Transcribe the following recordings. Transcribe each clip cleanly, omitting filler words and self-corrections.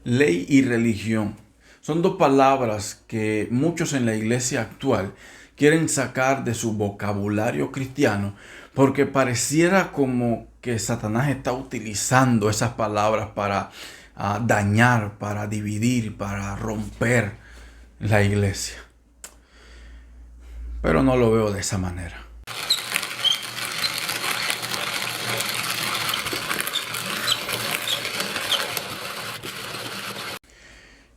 Ley y religión son dos palabras que muchos en la iglesia actual quieren sacar de su vocabulario cristiano porque pareciera como que Satanás está utilizando esas palabras para dañar, para dividir, para romper la iglesia. Pero no lo veo de esa manera.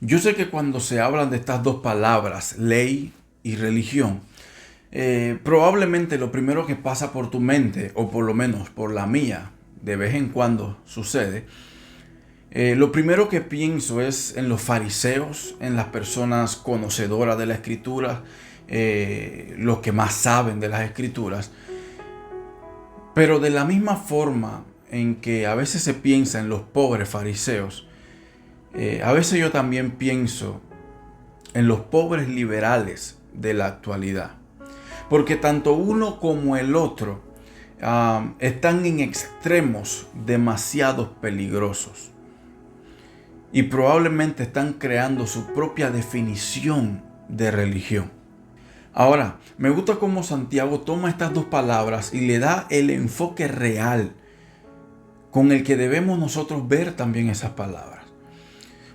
Yo sé que cuando se hablan de estas dos palabras, ley y religión, probablemente lo primero que pasa por tu mente, o por lo menos por la mía, de vez en cuando sucede, lo primero que pienso es en los fariseos, en las personas conocedoras de la escritura, los que más saben de las escrituras. Pero de la misma forma en que a veces se piensa en los pobres fariseos, a veces yo también pienso en los pobres liberales de la actualidad. Porque tanto uno como el otro están en extremos demasiado peligrosos. Y probablemente están creando su propia definición de religión. Ahora, me gusta cómo Santiago toma estas dos palabras y le da el enfoque real con el que debemos nosotros ver también esas palabras.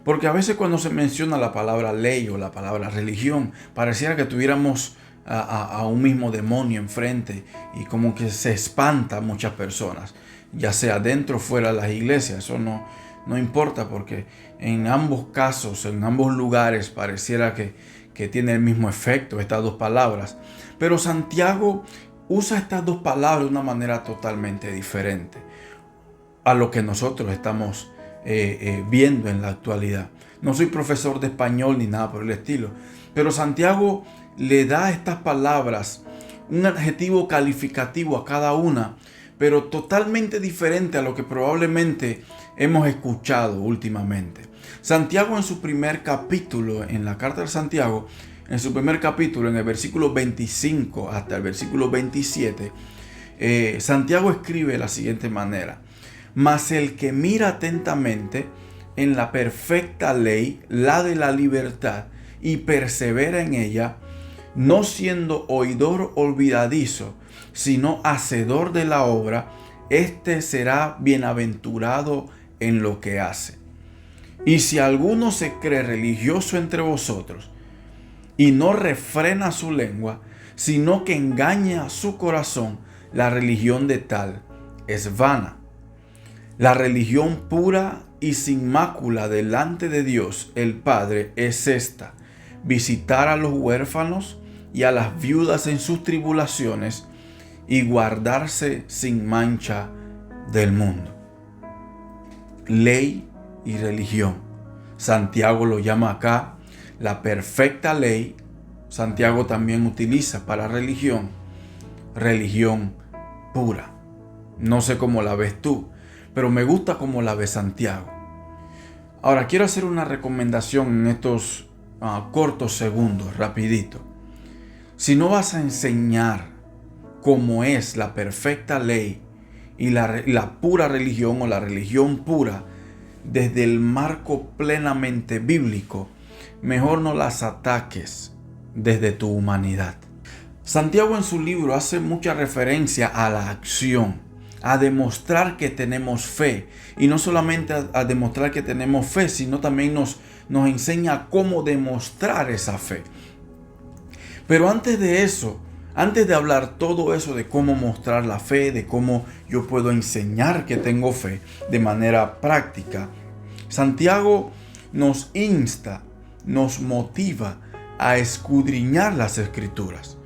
Porque a veces cuando se menciona la palabra ley o la palabra religión, pareciera que tuviéramos a un mismo demonio enfrente y como que se espanta a muchas personas, ya sea dentro o fuera de las iglesias. Eso no importa, porque en ambos casos, en ambos lugares, pareciera que tiene el mismo efecto estas dos palabras. Pero Santiago usa estas dos palabras de una manera totalmente diferente a lo que nosotros estamos viendo en la actualidad. No soy profesor de español ni nada por el estilo, pero Santiago le da a estas palabras un adjetivo calificativo a cada una, pero totalmente diferente a lo que probablemente hemos escuchado últimamente. Santiago en su primer capítulo, en la carta de Santiago, en su primer capítulo, en el versículo 25 hasta el versículo 27, Santiago escribe de la siguiente manera: mas el que mira atentamente en la perfecta ley, la de la libertad, y persevera en ella, no siendo oidor olvidadizo, sino hacedor de la obra, éste será bienaventurado en lo que hace. Y si alguno se cree religioso entre vosotros, y no refrena su lengua, sino que engaña su corazón, la religión de tal es vana. La religión pura y sin mácula delante de Dios el Padre es esta: visitar a los huérfanos y a las viudas en sus tribulaciones y guardarse sin mancha del mundo. Ley y religión. Santiago lo llama acá la perfecta ley. Santiago también utiliza para religión pura. No sé cómo la ves tú, pero me gusta cómo la ve Santiago. Ahora quiero hacer una recomendación en estos cortos segundos, rapidito. Si no vas a enseñar cómo es la perfecta ley y la pura religión o la religión pura desde el marco plenamente bíblico, mejor no las ataques desde tu humanidad. Santiago en su libro hace mucha referencia a la acción, a demostrar que tenemos fe, y no solamente a demostrar que tenemos fe, sino también nos enseña cómo demostrar esa fe. Pero antes de eso, antes de hablar todo eso de cómo mostrar la fe, de cómo yo puedo enseñar que tengo fe de manera práctica, Santiago nos insta, nos motiva a escudriñar las escrituras,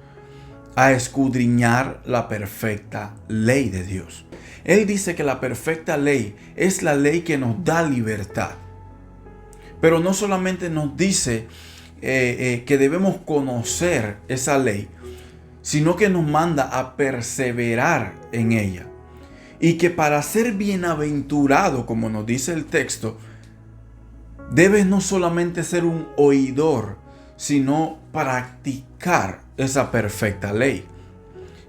a escudriñar la perfecta ley de Dios. Él dice que la perfecta ley es la ley que nos da libertad. Pero no solamente nos dice que debemos conocer esa ley, sino que nos manda a perseverar en ella. Y que para ser bienaventurado, como nos dice el texto, debes no solamente ser un oidor, sino practicar esa perfecta ley.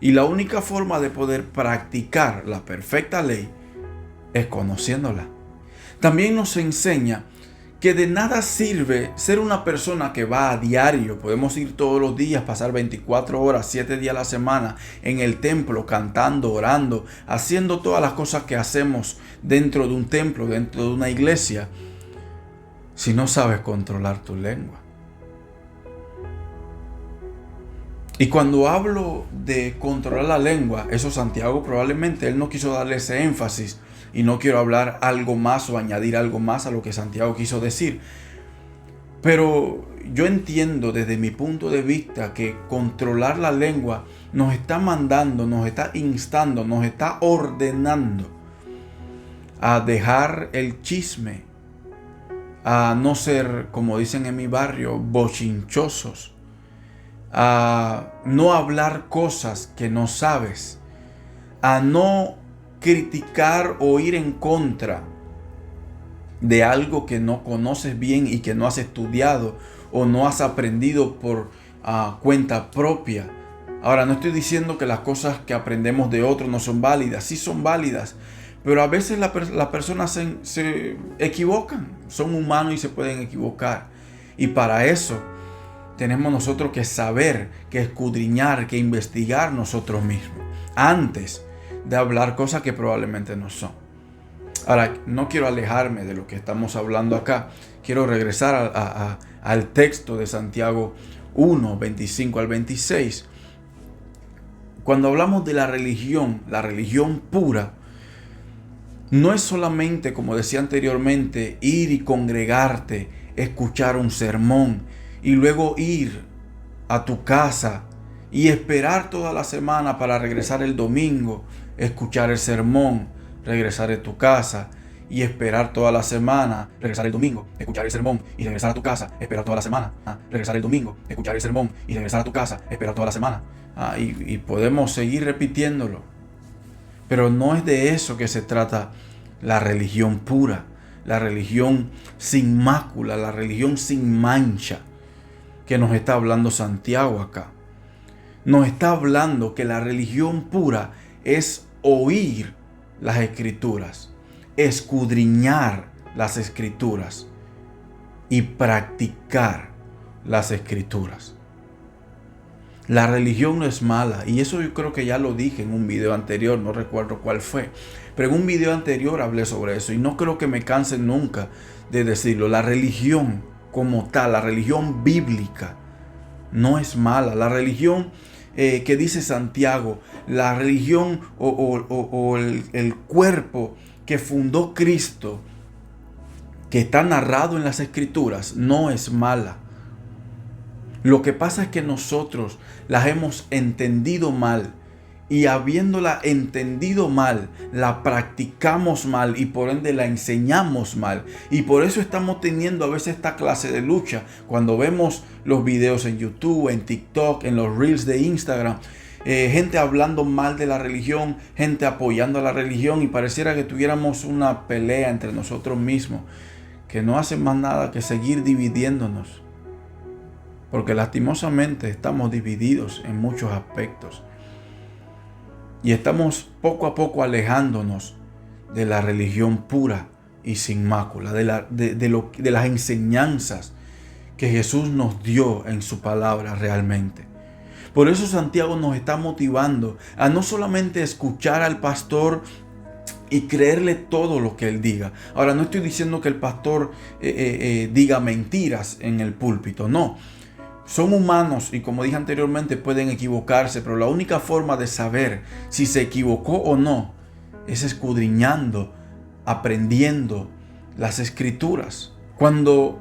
Y la única forma de poder practicar la perfecta ley es conociéndola. También nos enseña que de nada sirve ser una persona que va a diario. Podemos ir todos los días, pasar 24 horas, 7 días a la semana en el templo, cantando, orando, haciendo todas las cosas que hacemos dentro de un templo, dentro de una iglesia, si no sabes controlar tu lengua. Y cuando hablo de controlar la lengua, eso Santiago probablemente él no quiso darle ese énfasis. Y no quiero hablar algo más o añadir algo más a lo que Santiago quiso decir. Pero yo entiendo desde mi punto de vista que controlar la lengua nos está mandando, nos está instando, nos está ordenando a dejar el chisme, a no ser, como dicen en mi barrio, bochinchosos, a no hablar cosas que no sabes, a no criticar o ir en contra de algo que no conoces bien y que no has estudiado o no has aprendido por cuenta propia. Ahora, no estoy diciendo que las cosas que aprendemos de otros no son válidas, sí son válidas, pero a veces las personas se equivocan, son humanos y se pueden equivocar. Y para eso tenemos nosotros que saber, que escudriñar, que investigar nosotros mismos antes de hablar cosas que probablemente no son. Ahora, no quiero alejarme de lo que estamos hablando acá. Quiero regresar al texto de Santiago 1, 25 al 26. Cuando hablamos de la religión pura, no es solamente, como decía anteriormente, ir y congregarte, escuchar un sermón y luego ir a tu casa y esperar toda la semana para regresar el domingo, escuchar el sermón, regresar a tu casa y esperar toda la semana, regresar el domingo, escuchar el sermón y regresar a tu casa, esperar toda la semana, regresar el domingo, escuchar el sermón y regresar a tu casa, esperar toda la semana. Y podemos seguir repitiéndolo. Pero no es de eso que se trata la religión pura, la religión sin mácula, la religión sin mancha que nos está hablando Santiago acá. Nos está hablando que la religión pura es oír las escrituras, escudriñar las escrituras y practicar las escrituras. La religión no es mala, y eso yo creo que ya lo dije en un video anterior, no recuerdo cuál fue, pero en un video anterior hablé sobre eso y no creo que me canse nunca de decirlo. La religión como tal, la religión bíblica, no es mala. La religión que dice Santiago, la religión o el cuerpo que fundó Cristo, que está narrado en las Escrituras, no es mala. Lo que pasa es que nosotros las hemos entendido mal, y habiéndola entendido mal, la practicamos mal y por ende la enseñamos mal. Y por eso estamos teniendo a veces esta clase de lucha. Cuando vemos los videos en YouTube, en TikTok, en los Reels de Instagram, gente hablando mal de la religión, gente apoyando a la religión, y pareciera que tuviéramos una pelea entre nosotros mismos, que no hace más nada que seguir dividiéndonos. Porque lastimosamente estamos divididos en muchos aspectos. Y estamos poco a poco alejándonos de la religión pura y sin mácula, de las enseñanzas que Jesús nos dio en su palabra realmente. Por eso Santiago nos está motivando a no solamente escuchar al pastor y creerle todo lo que él diga. Ahora, no estoy diciendo que el pastor diga mentiras en el púlpito, no. Son humanos y, como dije anteriormente, pueden equivocarse, pero la única forma de saber si se equivocó o no es escudriñando, aprendiendo las escrituras. Cuando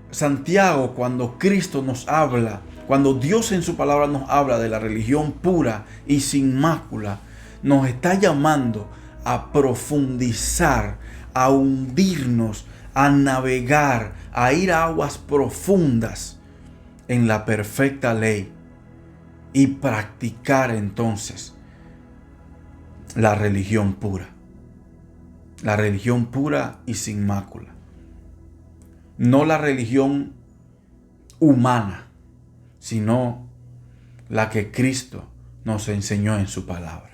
Santiago, cuando Cristo nos habla, cuando Dios en su palabra nos habla de la religión pura y sin mácula, nos está llamando a profundizar, a hundirnos, a navegar, a ir a aguas profundas en la perfecta ley y practicar entonces la religión pura y sin mácula, no la religión humana, sino la que Cristo nos enseñó en su palabra.